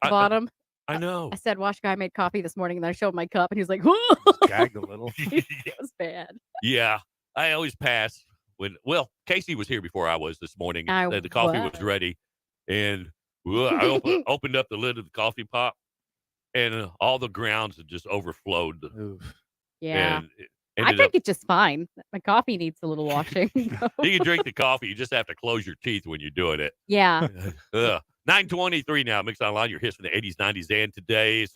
the I, bottom. I know. I said, "Wash guy made coffee this morning," and then I showed him my cup, and he was like, Just gagged a little. It was bad. Yeah, I always pass when. Well, Casey was here before I was this morning. I The coffee was was. ready, and I opened up the lid of the coffee pot, and all the grounds had just overflowed, Oof. Yeah. and it I ended drink up. it just fine. My coffee needs a little washing. though. You can drink the coffee. You just have to close your teeth when you're doing it. Yeah. 9:23 now. Mix Online. Your hits from the 80s, 90s, and today's.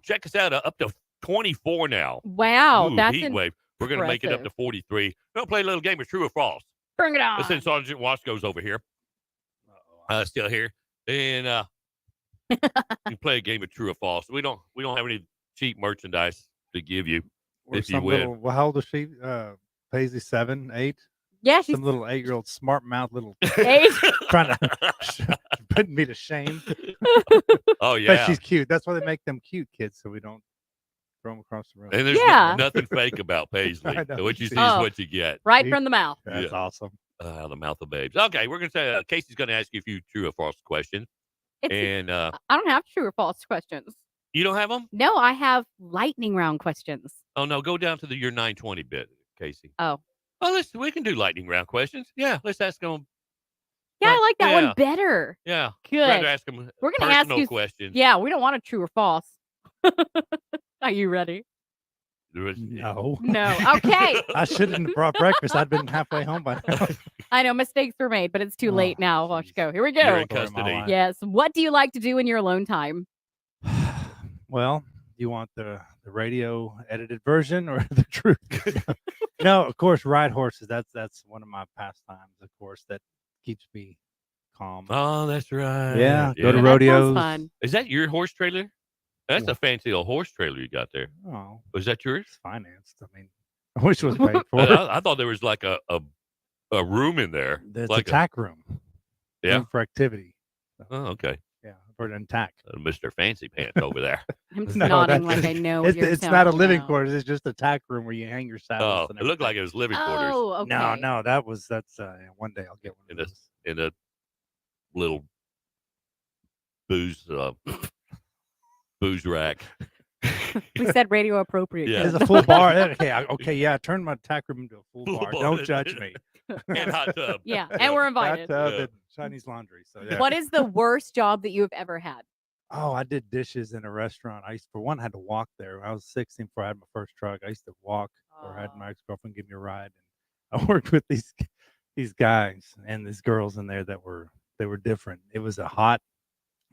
Check us out. Up to 24 now. Wow. Ooh, That's heat wave. We're going to make it up to 43. We're going to play a little game of true or false. Bring it on. Since Sergeant Wasco's over here, still here, and we play a game of true or false. We don't have any cheap merchandise to give you Or if you some win. little, well, how old is she? Paisley 7, 8? Yeah, she's Some little 8-year-old smart mouth little eight. trying to putting me to shame. Oh But yeah, she's cute. That's why they make them cute kids, so we don't throw them across the road. and there's Yeah. nothing fake about Paisley. I know. What you see Oh. is what you get. Right See? from the mouth. That's Yeah. awesome. The mouth of babes. Okay, we're going to say Casey's going to ask you a few true or false questions, It's, and I don't have true or false questions. you don't have them. No, I have lightning round questions. Oh no, go down to your 920 bit, Casey. Oh. Oh, we can do lightning round questions. Yeah, let's ask them. Yeah, I like that Yeah. one better. Yeah, Good. rather ask them We're gonna ask personal you- questions. Yeah, we don't want a true or false. Are you ready? No. No. Okay. I shouldn't have brought breakfast. I'd been halfway home by now. I know mistakes were made, but it's too Oh, late now. Watch jeez. go. Here we You're go. in Story of my custody. life. Yes. What do you like to do in your alone time? Well, you want the radio edited version or the truth? No, of course, ride horses. That's one of my pastimes, of course, that keeps me calm. Oh, that's right. Yeah, go to Yeah, that sounds rodeos. fun. Is that your horse trailer? That's Yeah. a fancy old horse trailer you got there. Oh, Was that yours? it's financed. I mean, I wish it was paid for. I thought there was like a room in there. It's like a tack room. Yeah? Room for activity. Oh, okay. Yeah, for an tack. Mr. Fancy Pants over there. I'm just No, nodding that's- like I know. What It's you're not a talking living about. quarters. It's just a tack room where you hang your saddles. Oh, and it looked like everything. it was living quarters Oh, okay. No, that's one day I'll get one In of a- those. in a little booze rack. We said radio appropriate. Yeah. It's a full bar. Okay, yeah. Turn my tack room into a full Full bar. bar. Don't judge me. And hot tub. Yeah, and we're invited. Bathtub Yeah. and Chinese laundry. So yeah. What is the worst job that you have ever had? Oh, I did dishes in a restaurant. I had to walk there. When I was 16 before I had my first truck. I used to walk, or I had my ex-girlfriend give me a ride. And I worked with these guys and these girls in there that were different. It was a hot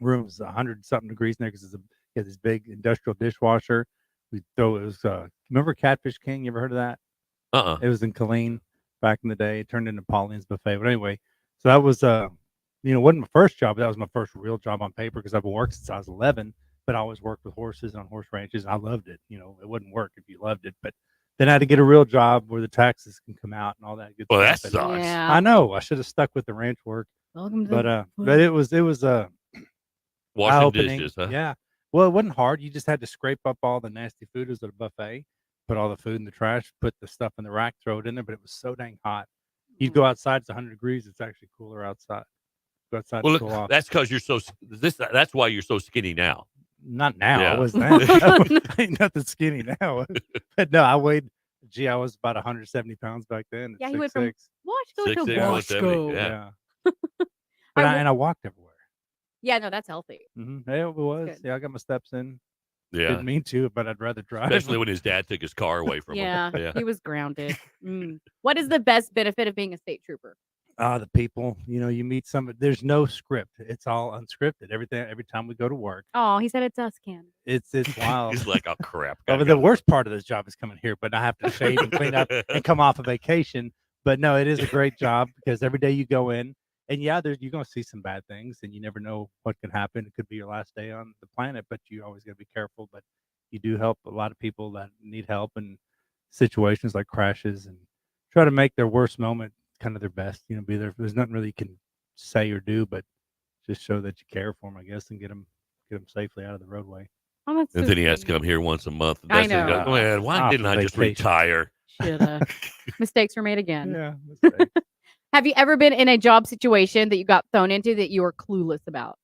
room. It was 100-something degrees in there because you had this big industrial dishwasher. We throw it was remember Catfish King? You ever heard of that? Uh-uh. It was in Killeen back in the day. It turned into Pauline's Buffet. But anyway, so that was it wasn't my first job, but that was my first real job on paper because I've been working since I was 11. But I always worked with horses on horse ranches. And I loved it. It wouldn't work if you loved it. But then I had to get a real job where the taxes can come out and all that good Well, that stuff. sucks. Yeah. I know. I should have stuck with the ranch work. Welcome to But it was Washing eye-opening. dishes, huh? Yeah. Well, it wasn't hard. You just had to scrape up all the nasty food. It was at a buffet. Put all the food in the trash. Put the stuff in the rack. Throw it in there. But it was so dang hot. You'd go outside. It's 100 degrees. It's actually cooler outside. Go outside. Well, to look, cool off. that's because you're that's why you're so skinny now. Not now. Yeah. I was that. Ain't nothing skinny now. But no, I weighed. I was about 170 pounds back then. Yeah, at he went from 6'6". Washco 6'6", to 170, Washco. yeah. But I I walked everywhere. Yeah, no, that's healthy. Yeah, it was. good. Yeah, I got my steps in. Yeah. Didn't mean to, but I'd rather drive. Especially when his dad took his car away from Yeah, him. Yeah. he was grounded. What is the best benefit of being a state trooper? The people, you meet there's no script. It's all unscripted. Every time we go to work, Oh, he said it's us, Ken. it's wild. He's like, oh crap. But the worst part of this job is coming here, but I have to shave and clean up and come off a vacation. But no, it is a great job because every day you go in and you're going to see some bad things and you never know what could happen. It could be your last day on the planet, but you always got to be careful. But you do help a lot of people that need help in situations like crashes and try to make their worst moment kind of their best, be there. There's nothing really you can say or do, but just show that you care for them, I guess, and get them safely out of the roadway. Oh, that's And so then he has to sweet. come here once a month. I That's his- know. Man, why Off didn't I just vacation. retire? Shoulda. Mistakes were made again. Yeah. That's right. Have you ever been in a job situation that you got thrown into that you were clueless about?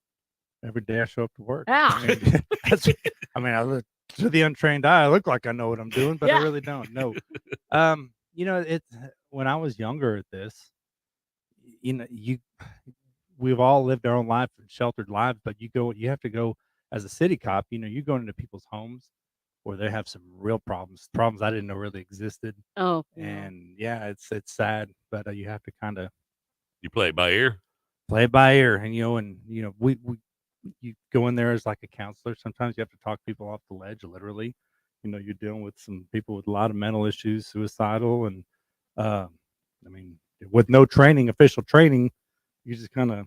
every day I show up to work. Yeah. I mean, that's, I mean, I look to the untrained eye, I look like I know what I'm doing, but I Yeah. really don't. No. You know, it's when I was younger at this, you know, we've all lived our own life and sheltered lives, but you have to go as a city cop, you know, you go into people's homes where they have some real problems I didn't know really existed. Oh, yeah. And yeah, it's sad, but you have to kind of You play it by ear. play it by ear. And you know, we you go in there as like a counselor. Sometimes you have to talk people off the ledge, literally. You know, you're dealing with some people with a lot of mental issues, suicidal, and uh, I mean, with no training, official training, you just kind of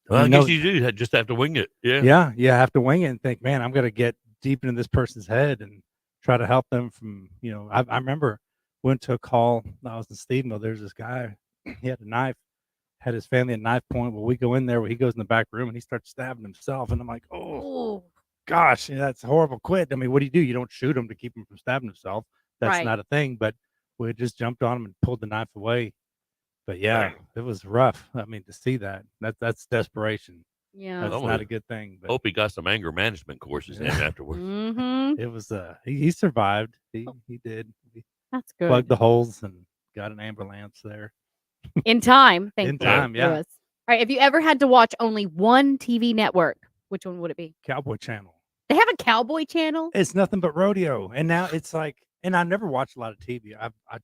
Well, I guess you do just have to wing it. Yeah. yeah, you have to wing it and think, man, I'm gonna get deep into this person's head and try to help them from, you know, I remember went to a call. I was in Stephenville. There's this guy, he had a knife, had his family at knife point. Well, we go in there, he goes in the back room and he starts stabbing himself. And I'm like, oh Oh, gosh, that's horrible. Quit. I mean, what do? You don't shoot him to keep him from stabbing himself. That's Right. not a thing. But we just jumped on him and pulled the knife away. But yeah, Dang. it was rough. I mean, to see that's desperation. yeah. That's Oh, not a good thing. But Hope he got some anger management courses in afterwards. Mm-hmm. it was he survived. Oh. He did. He That's good. plugged the holes and got an ambulance there. In time. In Thankfully. time, yeah. Yes. All right. If you ever had to watch only one TV network, which one would it be? Cowboy Channel. They have a cowboy channel. It's nothing but rodeo. And now it's like, and I never watched a lot of TV. I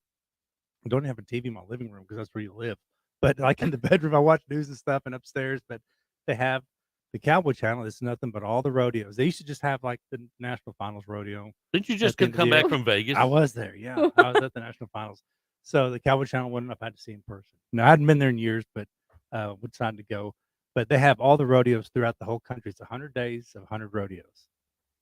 don't have a TV in my living room because that's where you live. But like in the bedroom, I watch news and stuff, and upstairs. But they have the Cowboy Channel. It's nothing but all the rodeos. They used to just have like the National Finals rodeo. Didn't you just At the end of come the back year. from Vegas? I was there. Yeah, I was at the National Finals. So the Cowboy Channel wasn't enough I had to see in person. No, I hadn't been there in years, but we decided to go. But they have all the rodeos throughout the whole country. It's 100 days of 100 rodeos.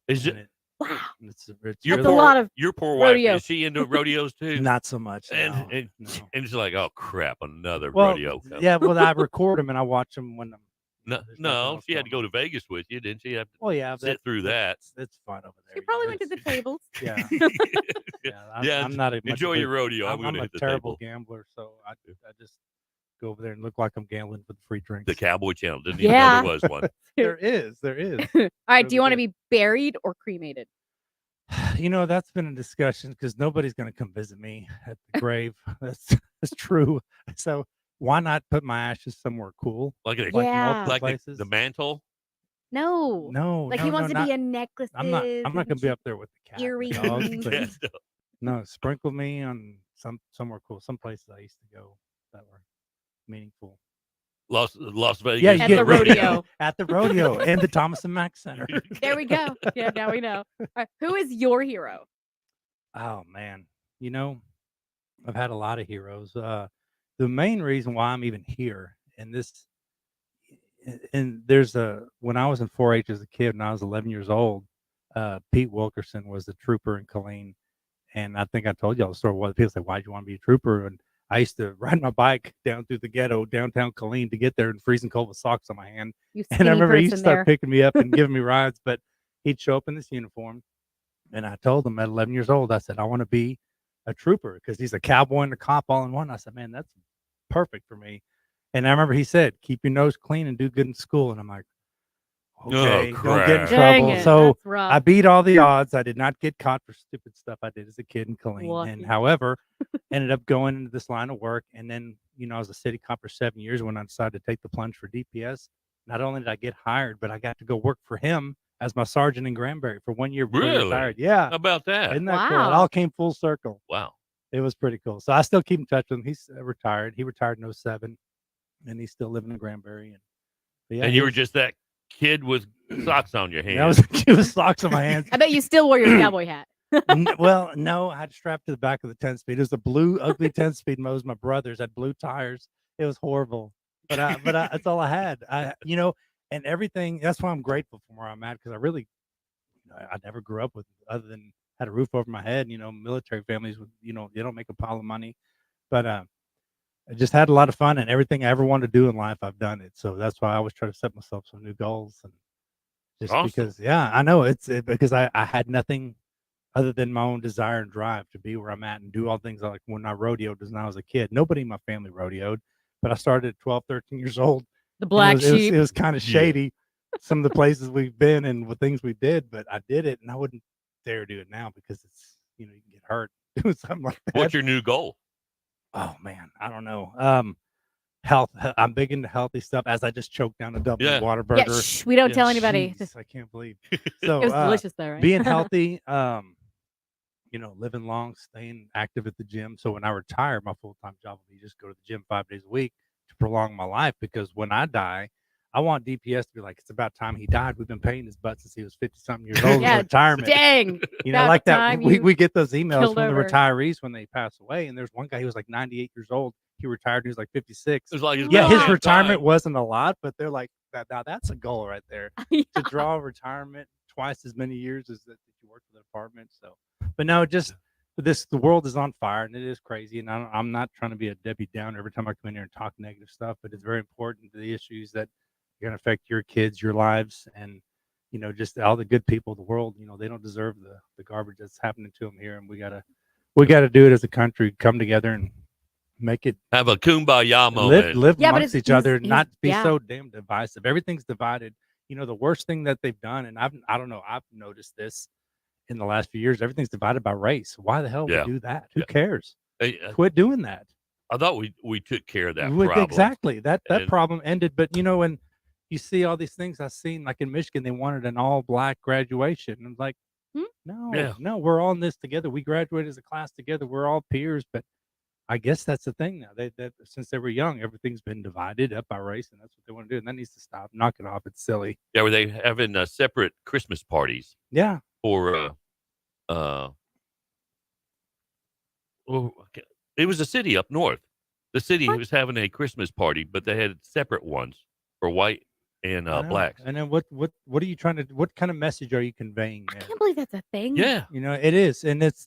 Is And it Wow. it's your That's a poor, lot of your poor wife? rodeo. Is she into rodeos too? not so much. and, no, and, no. and it's like, oh crap, another Well, rodeo. Coming. yeah, well, I record them and I watch them when I'm. No, there's nothing no, else she had to going go to Vegas with you, didn't she? Have to Well, yeah, sit through that. It's fun over there. She you probably know, went to the it's- tables. Yeah, Yeah, yeah. I'm not a much Enjoy of a- your rodeo. I'm, I'm going to a hit the terrible table. gambler, so I just go over there and look like I'm gambling for the free drinks. The Cowboy Channel. Didn't Yeah. even know there was one. there is. All right. Do you Really want to good. be buried or cremated? You know, that's been a discussion because nobody's going to come visit me at the grave. That's true. So why not put my ashes somewhere cool? Like, a, Like Yeah. multiple like places. the mantle. No. No, Like no, he no, wants to not- be in necklaces. I'm not going to be and up there with the cat. and the dogs, earrings. but- Yeah, no. No, sprinkle me on somewhere cool. Some places I used to go that were meaningful. Las Vegas. Yeah, you At get the rodeo. rodeo. At the rodeo and the Thomas and Mack Center. There we go. Yeah, now we know. All right, who is your hero? Oh man, you know, I've had a lot of heroes. The main reason why I'm even here and this, and there's when I was in 4-H as a kid, when I was 11 years old, Pete Wilkerson was the trooper in Killeen, and I think I told y'all the story. What people say, why'd you want to be a trooper? And I used to ride my bike down through the ghetto, downtown Killeen, to get there in freezing cold with socks on my hand. You And skinny I remember he used to person start there. picking me up and giving me rides, but he'd show up in this uniform. And I told him at 11 years old, I said, I want to be a trooper because he's a cowboy and a cop all in one. I said, man, that's perfect for me. And I remember he said, keep your nose clean and do good in school. And I'm like, okay, don't get in crap. Dang trouble. it, So that's rough. I beat all the odds. I did not get caught for stupid stuff I did as a kid in Killeen. Lucky. And however, ended up going into this line of work. And then, you know, I was a city cop for 7 years when I decided to take the plunge for DPS. Not only did I get hired, but I got to go work for him as my sergeant in Granbury for 1 year before he Really? retired. Yeah. How about that? Isn't that cool? It Wow. all came full circle. Wow. It was pretty cool. So I still keep in touch with him. He's retired. He retired in 07 and he's still living in Granbury. And, but yeah, And he you were was- just that kid with socks on your hands. I was a kid with socks on my hands. I bet you still wore your cowboy hat. Well, no, I had it strapped to the back of the 10-speed. It was a blue, ugly 10-speed. Most my brothers had blue tires. It was horrible, but that's all I had. You know, and everything. That's why I'm grateful for where I'm at because I never grew up with other than had a roof over my head. You know, military families with they don't make a pile of money, but I just had a lot of fun and everything I ever wanted to do in life, I've done it. So that's why I always try to set myself some new goals and just Awesome. because, yeah, I know because I had nothing other than my own desire and drive to be where I'm at and do all things like when I rodeoed as when I was a kid. Nobody in my family rodeoed, but I started at 12, 13 years old. The and black it was sheep. kind of Yeah. shady. some of the places we've been and what things we did, but I did it, and I wouldn't dare do it now because it's you can get hurt doing something like that. What's your new goal? Oh man, I don't know. Health. I'm big into healthy stuff. As I just choked down a double Yeah. Whataburger. Yeah, shh, we don't Yeah, tell anybody. Jeez, I can't believe. So It was delicious though, right? being healthy, living long, staying active at the gym. So when I retire, my full-time job will be just go to the gym 5 days a week to prolong my life. Because when I die, I want DPS to be like, it's about time he died. We've been paying his butt since he was 50-something years old in Yeah, retirement. Dang. Like about that. time We, you we get those emails killed from the over. retirees when they pass away. And there's one guy, he was like 98 years old. He retired. He was like 56. It's like it's Yeah, about his damn retirement time. wasn't a lot, but they're like, now that's a goal right there Yeah. to draw retirement twice as many years as that you work for the department. So, but no, just the world is on fire and it is crazy. And I'm not trying to be a Debbie Downer every time I come in here and talk negative stuff, but it's very important to the issues that are going to affect your kids, your lives, and just all the good people of the world. They don't deserve the garbage that's happening to them here, and we gotta do it as a country, come together and make it Have a kumbaya moment. live Yeah, but amongst it's- each other, he's- not be yeah. so damn divisive. Everything's divided. The worst thing that they've done, and I don't know, I've noticed this in the last few years. Everything's divided by race. Why the hell Yeah. we do that? Who Yeah. cares? Hey, Quit doing that. I thought we took care of that Would- problem. Exactly. That And- problem ended. But when you see all these things I've seen, like in Michigan, they wanted an all black graduation. And I'm like, Hmm? no, we're all in this together. We graduated as a class together. We're all peers. But I guess that's the thing now. That since they were young, everything's been divided up by race, and that's what they want to do. And that needs to stop. Knock it off. It's silly. Yeah, were they having separate Christmas parties Yeah. for it was a city up north. The city What? was having a Christmas party, but they had separate ones for white and I know. blacks. And then what are you trying to? What kind of message are you conveying I there? can't believe that's a thing. Yeah, It is, and that's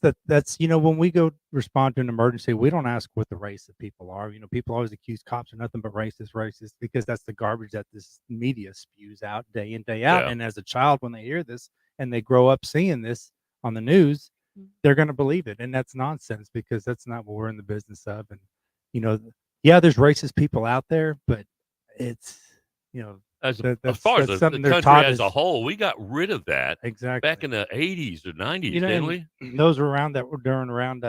when we go respond to an emergency, we don't ask what the race of people are. People always accuse cops of nothing but racist, because that's the garbage that this media spews out day in day out. Yeah. And as a child, when they hear this and they grow up seeing this on the news, Mhm. they're going to believe it, and that's nonsense because that's not what we're in the business of. And yeah, there's racist people out there, but it's as that's far as that's the something they're country taught as a as- whole, we got rid of that exactly back in the 80s or 90s, You know, didn't and- we? those were around that were during around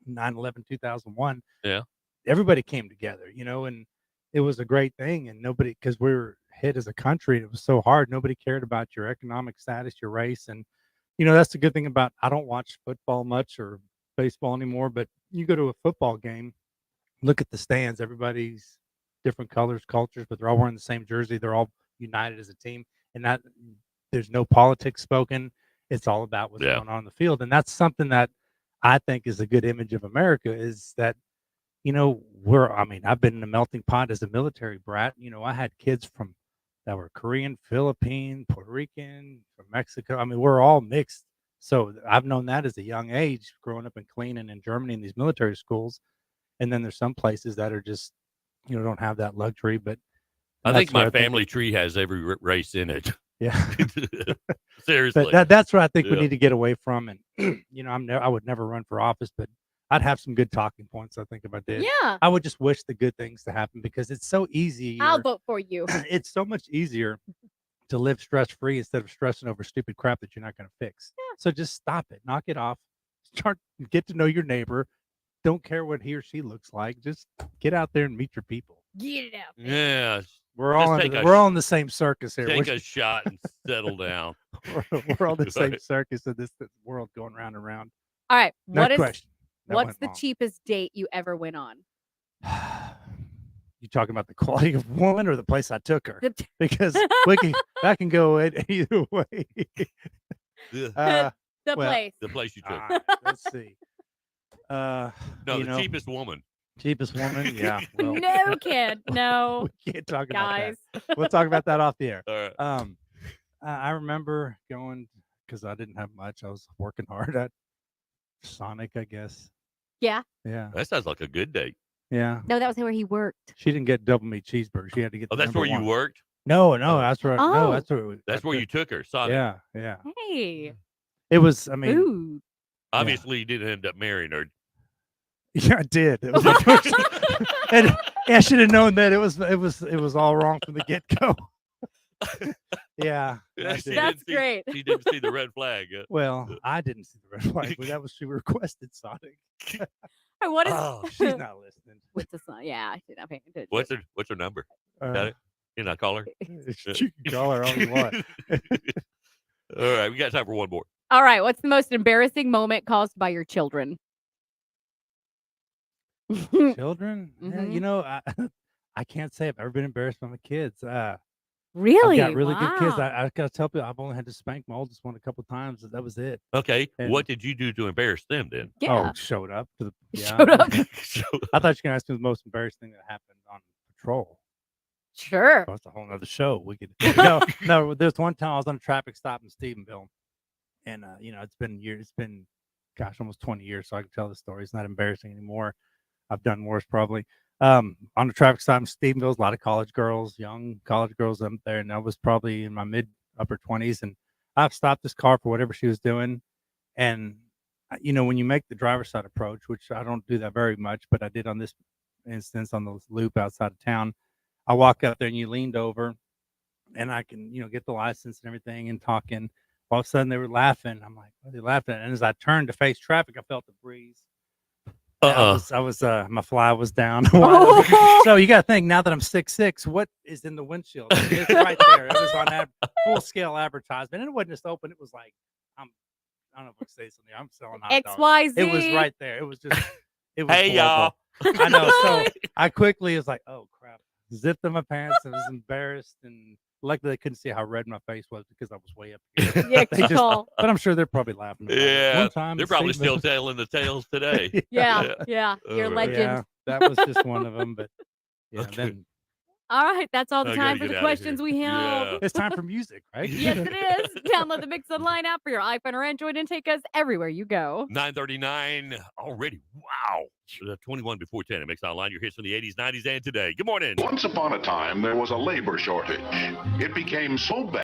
9/11 2001. Yeah. Everybody came together, and it was a great thing. And nobody, because we were hit as a country, and it was so hard. Nobody cared about your economic status, your race. And that's the good thing about, I don't watch football much or baseball anymore, but you go to a football game, look at the stands, everybody's different colors, cultures, but they're all wearing the same jersey. They're all united as a team, and that there's no politics spoken. It's all about what's Yeah. going on in the field. And that's something that I think is a good image of America, is that, I've been in a melting pot as a military brat. I had kids that were Korean, Philippine, Puerto Rican, from Mexico. We're all mixed. So I've known that as a young age, growing up in Clean and in Germany in these military schools. And then there's some places that are just, don't have that luxury. But I that's think my where family tree has every race in it. yeah. Seriously. But that's what I think we Yeah. need to get away from. And I would never run for office, but I'd have some good talking points. I think if I did, Yeah. I would just wish the good things to happen, because it's so easy. I'll vote for you. It's so much easier to live stress free instead of stressing over stupid crap that you're not going to fix. Yeah. So just stop it, knock it off, get to know your neighbor. Don't care what he or she looks like. Just get out there and meet your people. Get it out. Yeah. We're Just all take a we're all in the same circus here. Take a shot and settle down. We're all in the same Right. circus of this world going round and round. All right. Next question. That What's went the long. cheapest date you ever went on? You talking about the quality of woman or the place I took her? The- Because that can go either way. The The well, place. place you took. all right, let's see. No, you the know, cheapest woman. cheapest woman. Yeah. Well, No, kid. No, we can't talk about guys. that. We'll talk about that off the air. All right. I remember going, because I didn't have much. I was working hard at Sonic, I guess. Yeah. Yeah. That sounds like a good date. Yeah. No, that was where he worked. She didn't get double meat cheeseburger. She had to get. Oh, the that's number where you one. worked? No, that's where. Oh. No, that's where. That's where you took her, Sonic. Yeah, yeah. Hey, It was. I mean, food. Obviously, you didn't end up marrying her. yeah, I did. It was my first, and I should have known that it was all wrong from the get go. Yeah. Yeah, I she did. didn't That's see- great. She didn't see the red flag. Well, I didn't see the red flag, but that was she requested Sonic. Or what is Oh, She's not listening. what's the song? Yeah, she's not paying attention. what's her number? Got Uh, it? You not call her? you can call her all you want. All right, we got time for one more. All right, what's the most embarrassing moment caused by your children? Children? Yeah, Mhm. you know, I can't say I've ever been embarrassed by my kids. Really? I've got really good kids. Wow. I gotta tell people I've only had to spank my oldest one a couple times. That was it. Okay, And- what did you do to embarrass them then? Yeah. Oh, showed up to the Showed up. So- I thought you were gonna ask me the most embarrassing thing that happened on patrol. Sure. That's a whole nother show. We could no. There's one time I was on a traffic stop in Stephenville, and you know, it's been years. It's been, gosh, almost 20 years, so I can tell the story. It's not embarrassing anymore. I've done worse probably. On the traffic stop in Stephenville, a lot of college girls, young college girls up there, and I was probably in my mid upper 20s, and I've stopped this car for whatever she was doing, and you know, when you make the driver's side approach, which I don't do that very much, but I did on this instance on the loop outside of town. I walk up there and you leaned over, and I can, you know, get the license and everything and talking. All of a sudden they were laughing. I'm like, what are they laughing at? And as I turned to face traffic, I felt the breeze. I was my fly was down. Oh. So you got to think, now that I'm 6'6", what is in the windshield? It's right there. It was on full scale advertisement, and it wasn't just open. It was like, I don't know if I can say something. I'm selling hot dogs. XYZ. It was right there. It was just. It was Hey, y'all. horrible. I know. So I quickly was like, oh crap. Zipped in my pants. I was embarrassed, and luckily they couldn't see how red my face was because I was way up here. Yeah, They just- cool. But I'm sure they're probably laughing. About it. Yeah, One time they're in probably still Stephenville- telling the tales today. Yeah, yeah. You're a All right. legend. Yeah, that was just one of them. But yeah, Okay. then All right, that's all the I gotta time for get the outta questions here. we have. Yeah. it's time for music, right? Yes, it is. Download the Mix Online app for your iPhone or Android and take us everywhere you go. 9:39 already. Wow. 21 before 10. It makes online your hits from the 80s, 90s, and today. Good morning. Once upon a time, there was a labor shortage. It became so bad.